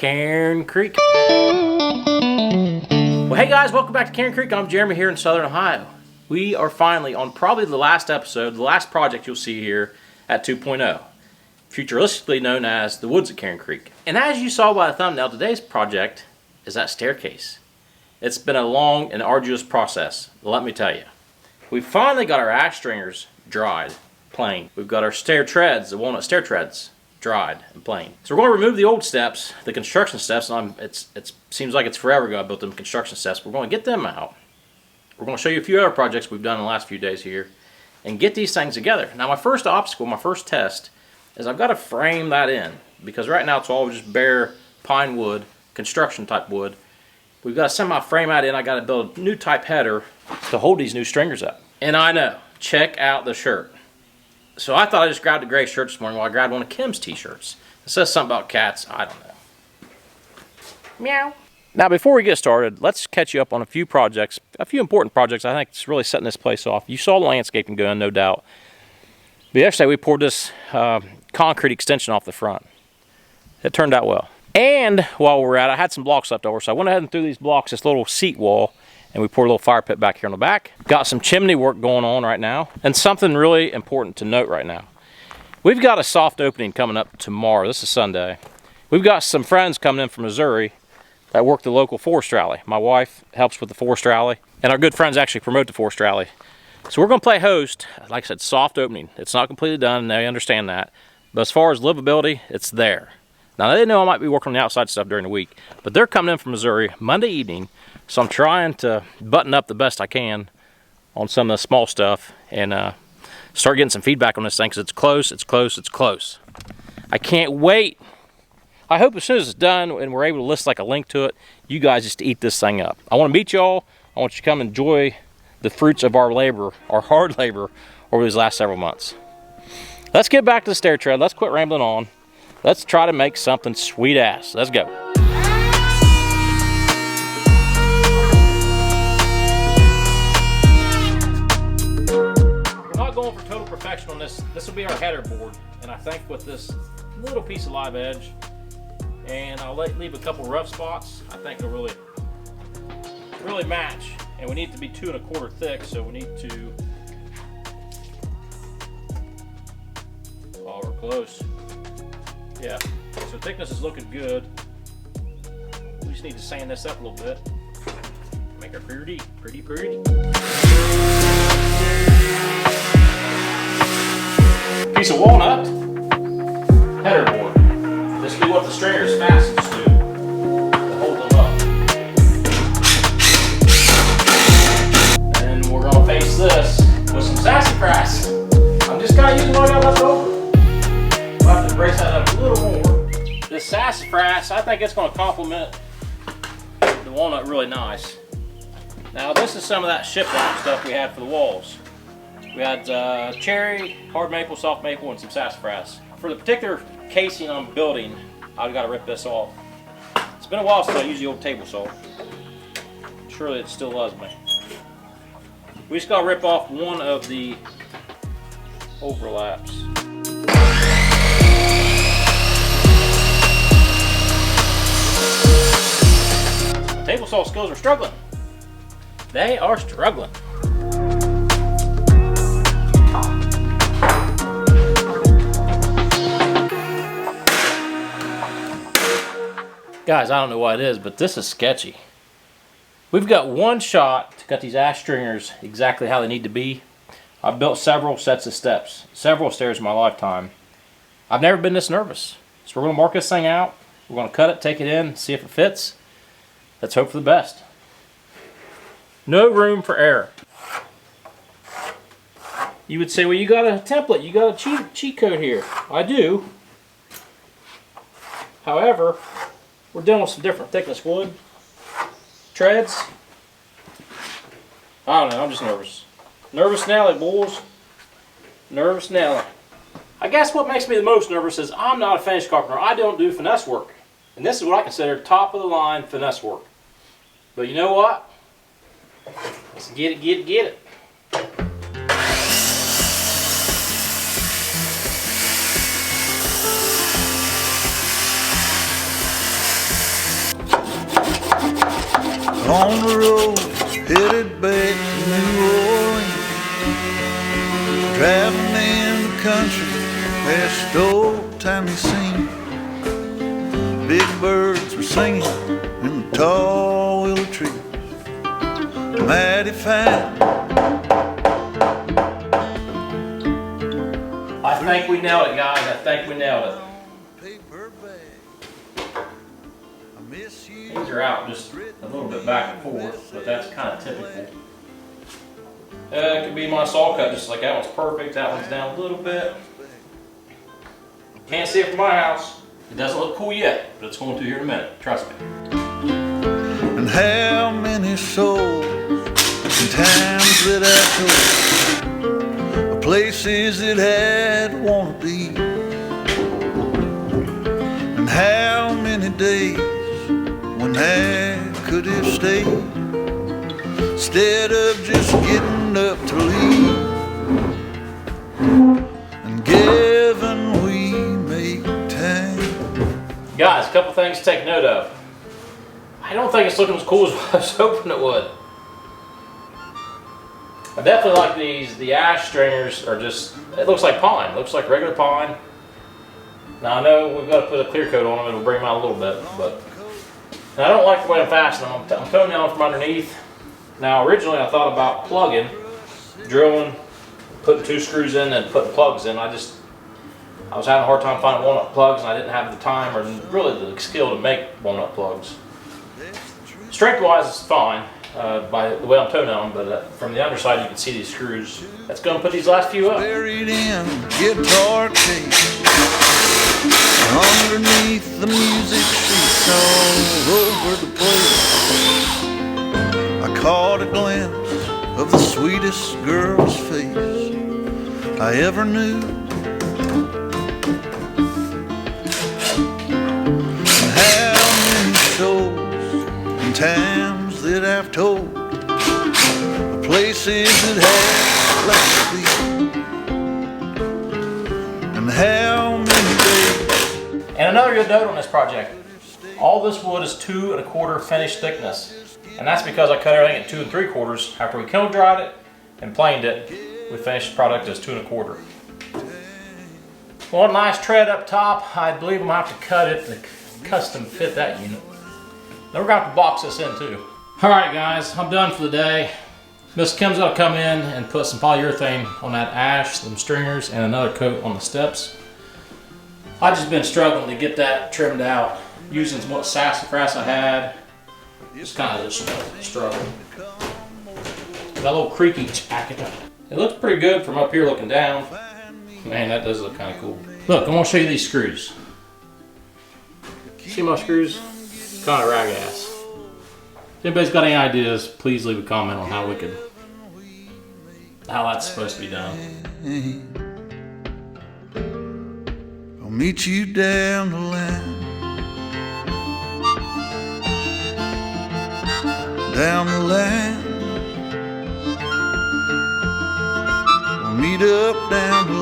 Cairn Creek. Well, hey guys, welcome back to Cairn Creek. I'm Jeremy here in Southern Ohio. We are finally on probably the last episode, the last project you'll see here at 2.0, futuristically known as the woods at Cairn Creek. And as you saw by the thumbnail, today's project is that staircase. It's been a long and arduous process, let me tell you. We finally got our ash stringers dried, plain. We've got our stair treads, the walnut stair treads, dried and plain. So we're going to remove the old steps, the construction steps, and it seems like it's forever ago I built them construction steps. We're going to get them out. We're going to show you a few other projects we've done in the last few days here and get these things together. Now my first obstacle, my first test, is I've got to frame that in because right now it's all just bare pine wood, construction type wood. We've got to somehow frame that in. I got to build a new type header to hold these new stringers up. And I know, check out the shirt. So I thought I just grabbed a gray shirt this morning while I grabbed one of Kim's t-shirts. It says something about cats. I don't know. Meow. Now before we get started, let's catch you up on a few projects, a few important projects I think it's really setting this place off. You saw the landscaping going, no doubt. But yesterday we poured this concrete extension off the front. It turned out well. And while we're at it, I had some blocks left over, so I went ahead and threw these blocks, this little seat wall, and we poured a little fire pit back here in the back. Got some chimney work going on right now, and something really important to note right now. We've got a soft opening coming up tomorrow. This is Sunday. We've got some friends coming in from Missouri that work the local forest rally. My wife helps with the forest rally, and our good friends actually promote the forest rally. So we're going to play host. Like I said, soft opening. It's not completely done, and they understand that. But as far as livability, it's there. Now, they know I might be working on the outside stuff during the week, but they're coming in from Missouri Monday evening, so I'm trying to button up the best I can on some of the small stuff and start getting some feedback on this thing because it's close, it's close, it's close. I can't wait. I hope as soon as it's done and we're able to list like a link to it, you guys just eat this thing up. I want to meet y'all. I want you to come enjoy the fruits of our labor, our hard labor over these last several months. Let's get back to the stair tread. Let's quit rambling on. Let's try to make something sweet ass. Let's go. We're not going for total perfection on this. This will be our header board. And I think with this little piece of live edge, and I'll leave a couple rough spots, I think it'll really match. And we need it to be 2 1/4 thick, so we need to, oh, we're close. Yeah, so thickness is looking good. We just need to sand this up a little bit. Make her pretty. Piece of walnut header board. This will be what the stringers fastens to hold them up. And we're gonna face this with some sassafras. I'm just kind of using what I got left over. We'll have to brace that up a little more. This sassafras, I think it's going to complement the walnut really nice. Now this is some of that shiplap stuff we had for the walls. We had cherry, hard maple, soft maple, and some sassafras. For the particular casing I'm building, I've got to rip this off. It's been a while since I used the old table saw. Surely it still loves me. We just got to rip off one of the overlaps. Table saw skills are struggling. They are struggling. Guys, I don't know what it is, but this is sketchy. We've got one shot to cut these ash stringers exactly how they need to be. I've built several sets of steps, several stairs in my lifetime. I've never been this nervous. So we're going to mark this thing out. We're going to cut it, take it in, see if it fits. Let's hope for the best. No room for error. You would say, well, you got a template, you got a cheat code here. I do. However, we're dealing with some different thickness wood. Treads. I don't know, I'm just nervous. Nervous Nelly, boys. Nervous Nelly. I guess what makes me the most nervous is I'm not a finish carpenter. I don't do finesse work. And this is what I consider top of the line finesse work. But you know what? Let's get it. on the road, headed back to New Orleans. Driving in the country, past old-timey scene. Big birds were singing in the tall willow trees. Mighty fine. I think we nailed it, guys. I think we nailed it. These are out just a little bit back and forth, but that's kind of typical. It could be my saw cut, just like that one's perfect. That one's down a little bit. Can't see it from my house. It doesn't look cool yet, but it's going to here in a minute. Trust me. And how many souls and times that I told of places that I'd wanna be, and how many days when I could have stayed instead of just getting up to leave. And given we make time. Guys, a couple things to take note of. I don't think it's looking as cool as I was hoping it would. I definitely like these. The ash stringers are just, it looks like pine. It looks like regular pine. Now I know we've got to put a clear coat on them. It'll bring them out a little bit, but and I don't like the way I'm fastening them. I'm toenailing from underneath. Now originally I thought about plugging, drilling, putting 2 screws in and putting plugs in. I was having a hard time finding walnut plugs, and I didn't have the time or really the skill to make walnut plugs. Strength-wise, it's fine by the way I'm toenailing, but from the underside you can see these screws. That's going to put these last few up. Buried in guitar case, underneath the music sheets all over the place. I caught a glimpse of the sweetest girl's face I ever knew. And how many shows and times that I've told the places that had left me, and how many days. And another good note on this project, all this wood is 2 1/4 finished thickness. And that's because I cut everything at 2 3/4. After we kiln dried it and planed it, we finished the product as 2 1/4. One nice tread up top. I believe I'm gonna have to cut it to custom fit that unit. Then we're gonna have to box this in too. All right guys, I'm done for the day. Miss Kim's gonna come in and put some polyurethane on that ash, some stringers, and another coat on the steps. I've just been struggling to get that trimmed out, using what sassafras I had. Just kind of just struggle. That little creaky jacket. It looks pretty good from up here looking down. Man, that does look kind of cool. Look, I want to show you these screws. See my screws? Kind of rag ass. If anybody's got any ideas, please leave a comment on how that's supposed to be done. I'll meet you down the line, down the line. We'll meet up down the